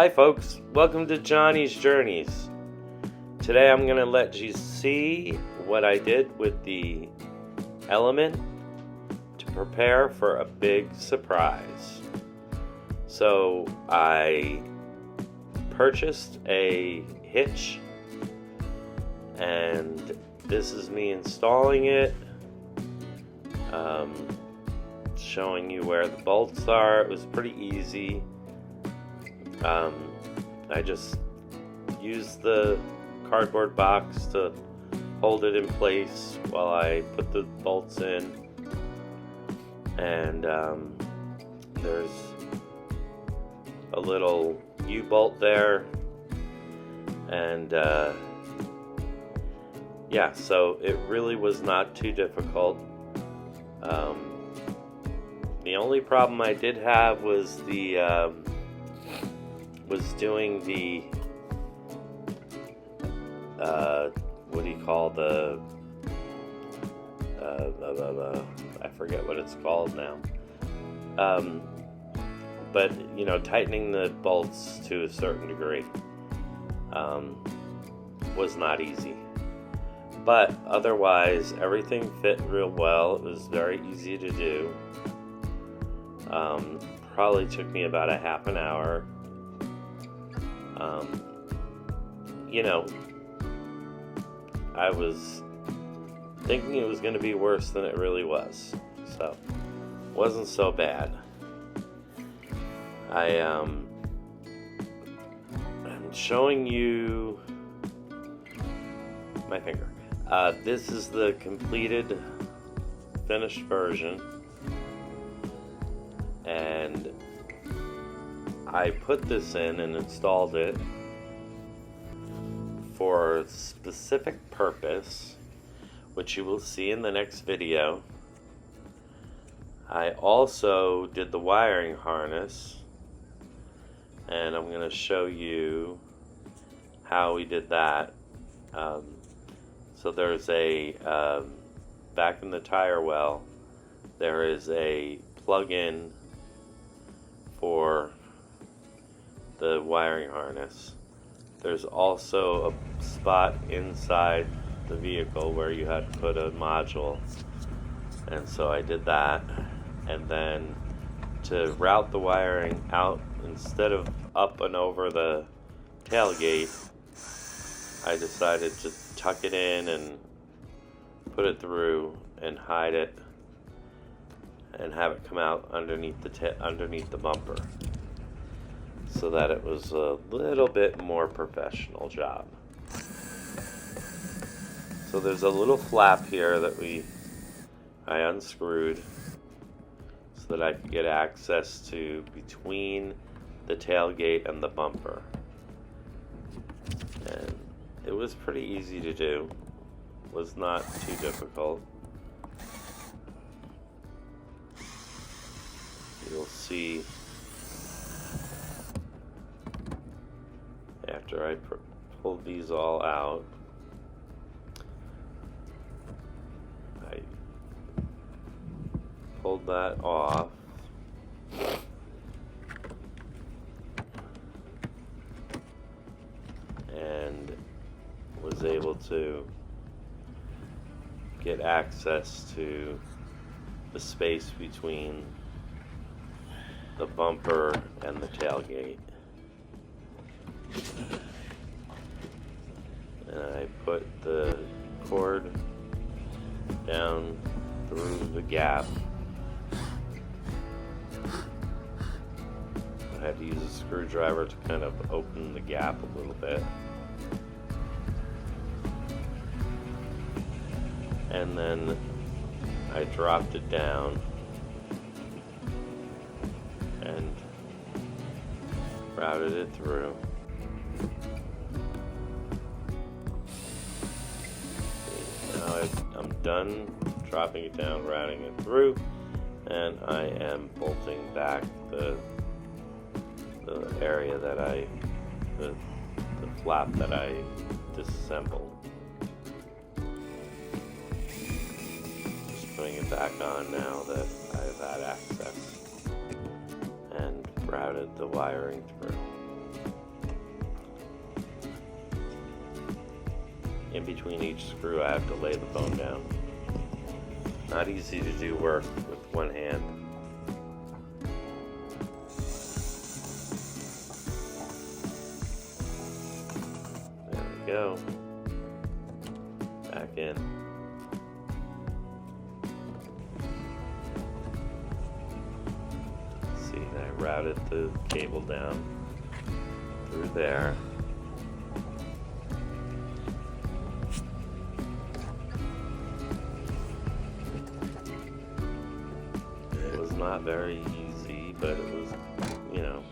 Hi folks, welcome to Johnny's Journeys. Today I'm going to let you see what I did with the element to prepare for a big surprise. So I purchased a Hitch, and this is me installing it, showing you where the bolts are. It was pretty easy. I just used the cardboard box to hold it in place while I put the bolts in, and there's a little U-bolt there, and yeah, so it really was not too difficult. The only problem I did have was doing the what do you call the I forget what it's called now, but tightening the bolts to a certain degree was not easy, but otherwise everything fit real well. It was very easy to do. Probably took me about a half an hour. I was thinking it was going to be worse than it really was, so it wasn't so bad. I'm showing you my finger. This is the completed, finished version, and I put this in and installed it for a specific purpose, which you will see in the next video. I also did the wiring harness, and I'm going to show you how we did that. So there's a, back in the tire well, there is a plug-in for the wiring harness. There's also a spot inside the vehicle where you had to put a module, and so I did that. And then to route the wiring out, instead of up and over the tailgate, I decided to tuck it in and put it through and hide it and have it come out underneath the bumper, so that it was a little bit more professional job. So there's a little flap here that I unscrewed so that I could get access to between the tailgate and the bumper. And it was pretty easy to do. It was not too difficult. You'll see after I pulled these all out, I pulled that off, and was able to get access to the space between the bumper and the tailgate. And I put the cord down through the gap. I had to use a screwdriver to kind of open the gap a little bit. And then I dropped it down and routed it through. Now I'm done dropping it down, routing it through, and I am bolting back the area that the flap that I disassembled. Just putting it back on now that I've had access and routed the wiring through. in between each screw I have to lay the phone down. Not easy to do work with one hand. There we go. Back in. See, I routed the cable down through there. It was not very easy, but it was, you know,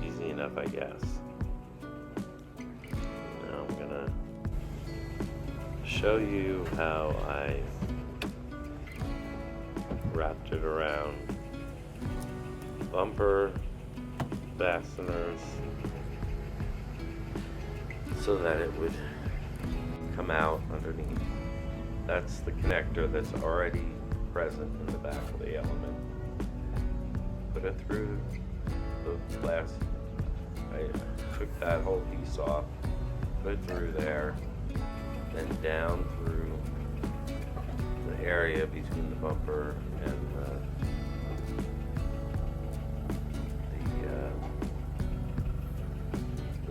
easy enough, I guess. Now I'm gonna show you how I wrapped it around bumper fasteners so that it would come out underneath. That's the connector that's already present in the back of the element. Put it through the glass. I took that whole piece off, put it through there, then down through the area between the bumper and the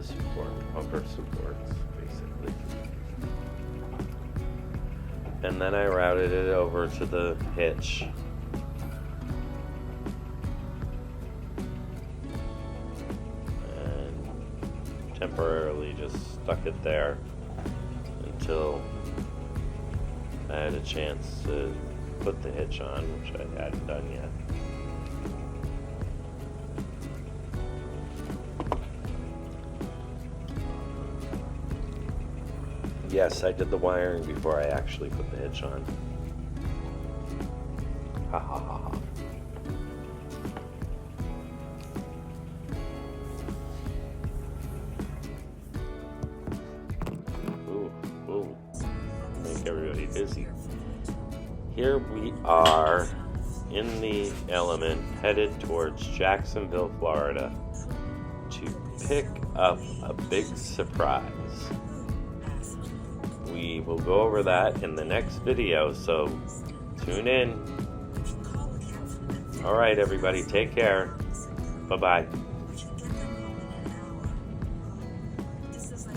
support, bumper supports, basically. And then I routed it over to the hitch. And temporarily just stuck it there until I had a chance to put the hitch on, which I hadn't done yet. Yes, I did the wiring before I actually put the hitch on. Ha ha ha ha. Ooh, ooh. Make everybody dizzy. Here we are in the element headed towards Jacksonville, Florida to pick up a big surprise. We will go over that in the next video, so tune in. All right, everybody, take care. Bye-bye. This is like